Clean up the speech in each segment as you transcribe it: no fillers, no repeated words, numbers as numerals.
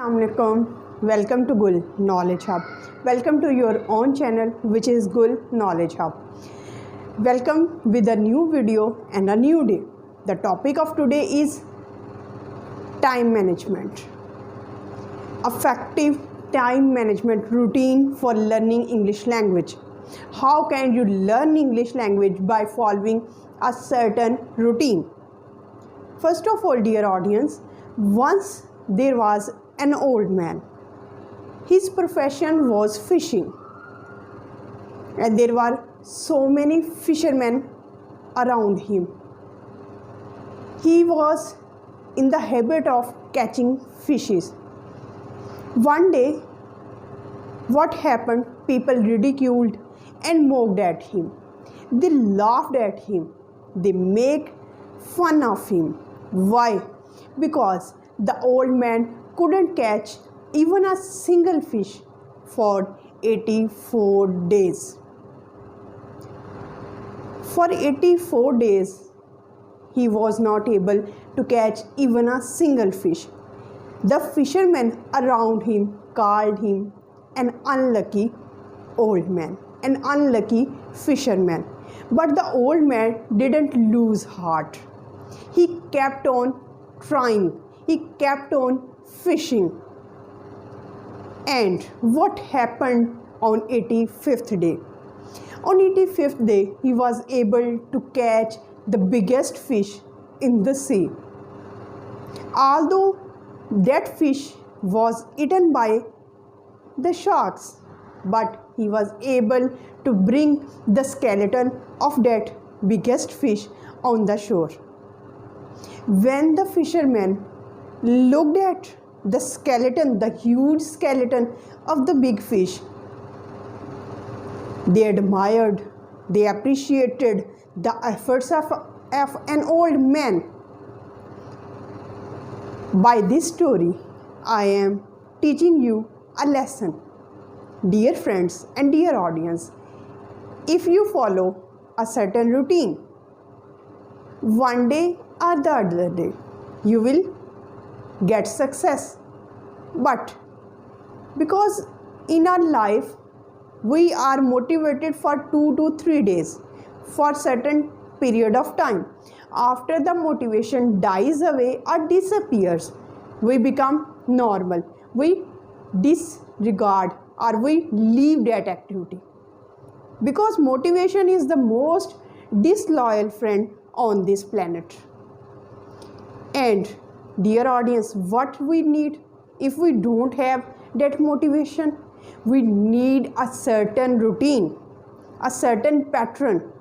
Assalamualaikum. Welcome to Gul Knowledge Hub. Welcome to your own channel, which is Gul Knowledge Hub. Welcome with a new video and a new day. The topic of today is time management. Effective time management routine for learning English language. How can you learn English language by following a certain routine? First of all, dear audience, once there was an old man. His profession was fishing, and there were so many fishermen around him. He was in the habit of catching fishes. One day, what happened? People ridiculed and mocked at him. They laughed at him. They make fun of him. Why? Because the old man couldn't catch even a single fish for 84 days. For 84 days, he was not able to catch even a single fish. The fishermen around him called him an unlucky old man, an unlucky fisherman. But the old man didn't lose heart. He kept on trying. He kept on fishing. And what happened on 85th day? On 85th day, he was able to catch the biggest fish in the sea. Although that fish was eaten by the sharks, but he was able to bring the skeleton of that biggest fish on the shore. When the fishermen looked at the skeleton, the huge skeleton of the big fish, they admired, they appreciated the efforts of an old man. By this story, I am teaching you a lesson. Dear friends and dear audience, if you follow a certain routine, one day or the other day, you will get success. But because in our life we are motivated for 2 to 3 days for certain period of time, after the motivation dies away or disappears, we become normal, we disregard or we leave that activity, because motivation is the most disloyal friend on this planet. And dear audience, what we need if we don't have that motivation? We need a certain routine, a certain pattern,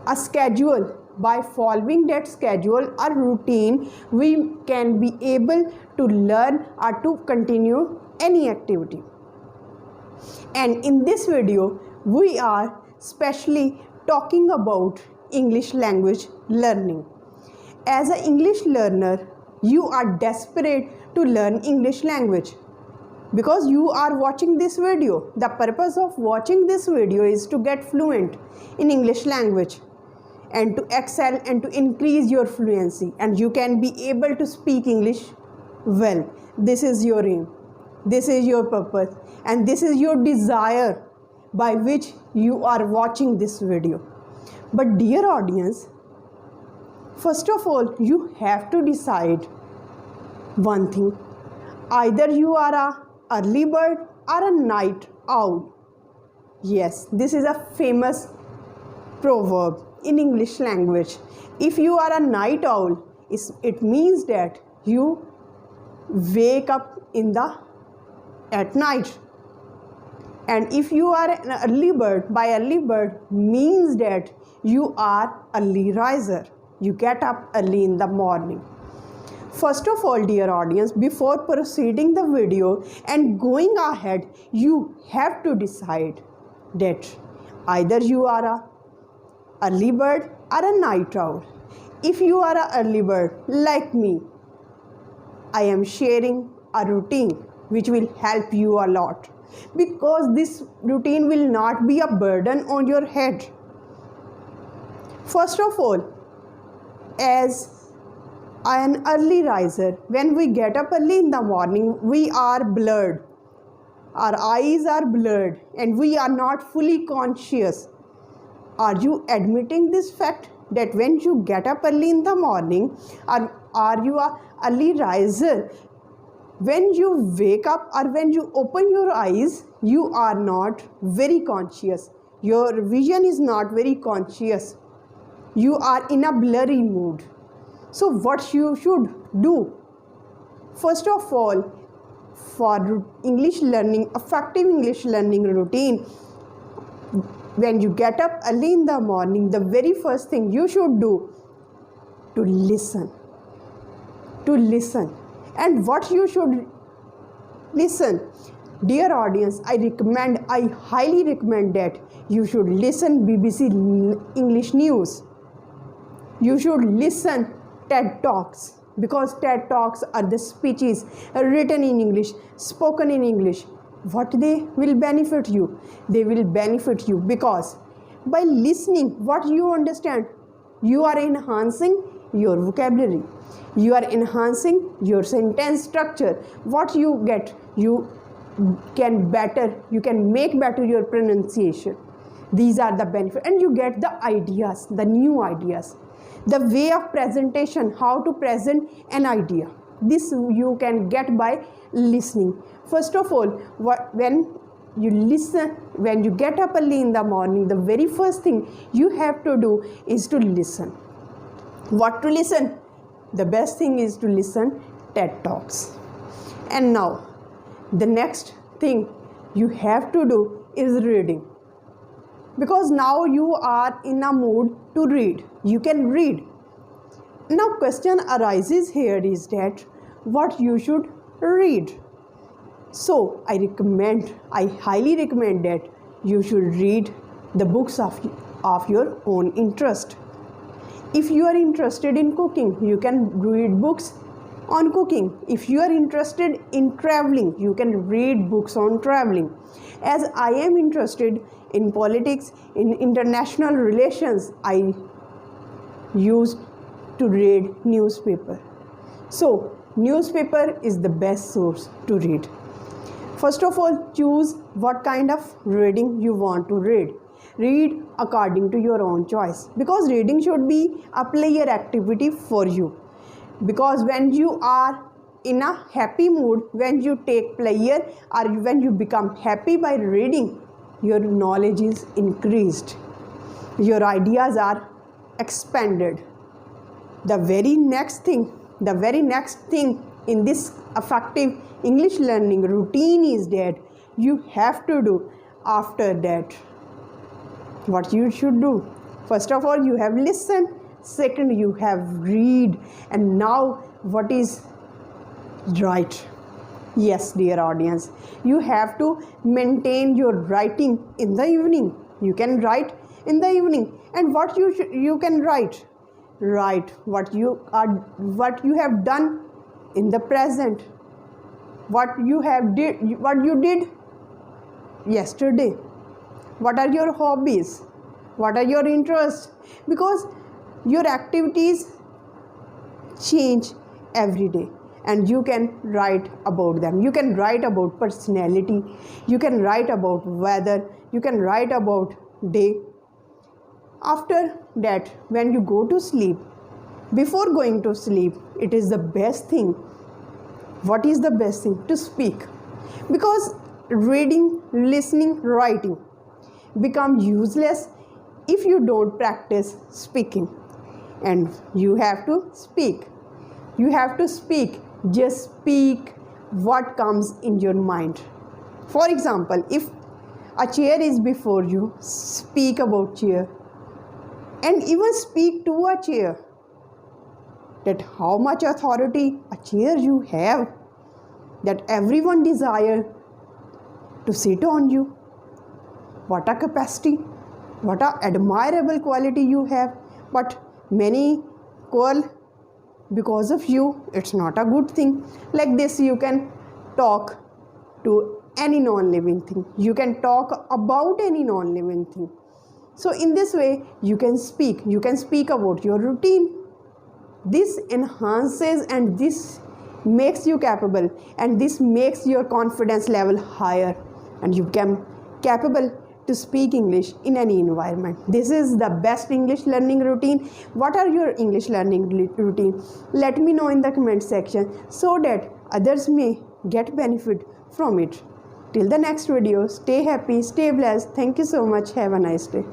a schedule. By following that schedule or routine, we can be able to learn or to continue any activity. And in this video, we are specially talking about English language learning. As an English learner, you are desperate to learn English language because you are watching this video. The purpose of watching this video is to get fluent in English language and to excel and to increase your fluency, and you can be able to speak English well. This is your aim, this is your purpose, and this is your desire by which you are watching this video. But dear audience, first of all, you have to decide one thing. Either you are a early bird or a night owl. Yes, this is a famous proverb in English language. If you are a night owl, it means that you wake up at night. And if you are an early bird, by early bird means that you are early riser. You get up early in the morning. First of all, dear audience, before proceeding the video and going ahead, you have to decide that either you are a early bird or a night owl. If you are a early bird like me, I am sharing a routine which will help you a lot, because this routine will not be a burden on your head. First of all, as An early riser. When we get up early in the morning, we are blurred. Our eyes are blurred and we are not fully conscious. Are you admitting this fact that when you get up early in the morning, are you a early riser? When you wake up or when you open your eyes, you are not very conscious. Your vision is not very conscious. You are in a blurry mood. So what you should do? First of all, for English learning, effective English learning routine, when you get up early in the morning, the very first thing you should do to listen. To listen. And what you should listen? Dear audience, I highly recommend that you should listen BBC English News. You should listen TED Talks, because TED Talks are the speeches written in English, spoken in English. What they will benefit you? They will benefit you because by listening, what you understand, you are enhancing your vocabulary. You are enhancing your sentence structure. What you get, you can make better your pronunciation. These are the benefits, and you get the ideas, the new ideas, the way of presentation, how to present an idea. This you can get by listening. First of all, when you listen, when you get up early in the morning, the very first thing you have to do is to listen. What to listen? The best thing is to listen TED Talks. And now, the next thing you have to do is reading. Because now you are in a mood to read. You can read. Now question arises here is that what you should read. So I highly recommend that you should read the books of your own interest. If you are interested in cooking, you can read books on cooking. If you are interested in traveling, you can read books on traveling. As I am interested in politics, in international relations, I used to read newspaper. So newspaper is the best source to read. First of all, choose what kind of reading you want to read. Read according to your own choice, because reading should be a player activity for you. Because when you are in a happy mood, when you take pleasure or when you become happy by reading, your knowledge is increased. Your ideas are expanded. The very next thing in this effective English learning routine is that you have to do after that. What you should do? First of all, you have listened. Second, you have read. And now, what is write? Yes, dear audience, you have to maintain your writing in the evening. You can write in the evening. And what you can write? Write what you have done in the present. What you did yesterday. What are your hobbies? What are your interests? Because your activities change every day and you can write about them. You can write about personality. You can write about weather. You can write about day. After that, when you go to sleep, before going to sleep, it is the best thing. What is the best thing? To speak. Because reading, listening, writing become useless if you don't practice speaking. And you have to speak. You have to speak. Just speak what comes in your mind. For example, if a chair is before you, speak about chair. And even speak to a chair. That how much authority a chair you have. That everyone desire to sit on you. What a capacity, what a admirable quality you have. But many call because of you, it's not a good thing. Like this, you can talk to any non-living thing. You can talk about any non-living thing. So in this way, you can speak. You can speak about your routine. This enhances and this makes you capable, and this makes your confidence level higher, and you become capable to speak English in any environment. This is the best English learning routine. What are your English learning routine? Let me know in the comment section so that others may get benefit from it. Till the next video, stay happy, stay blessed. Thank you so much. Have a nice day.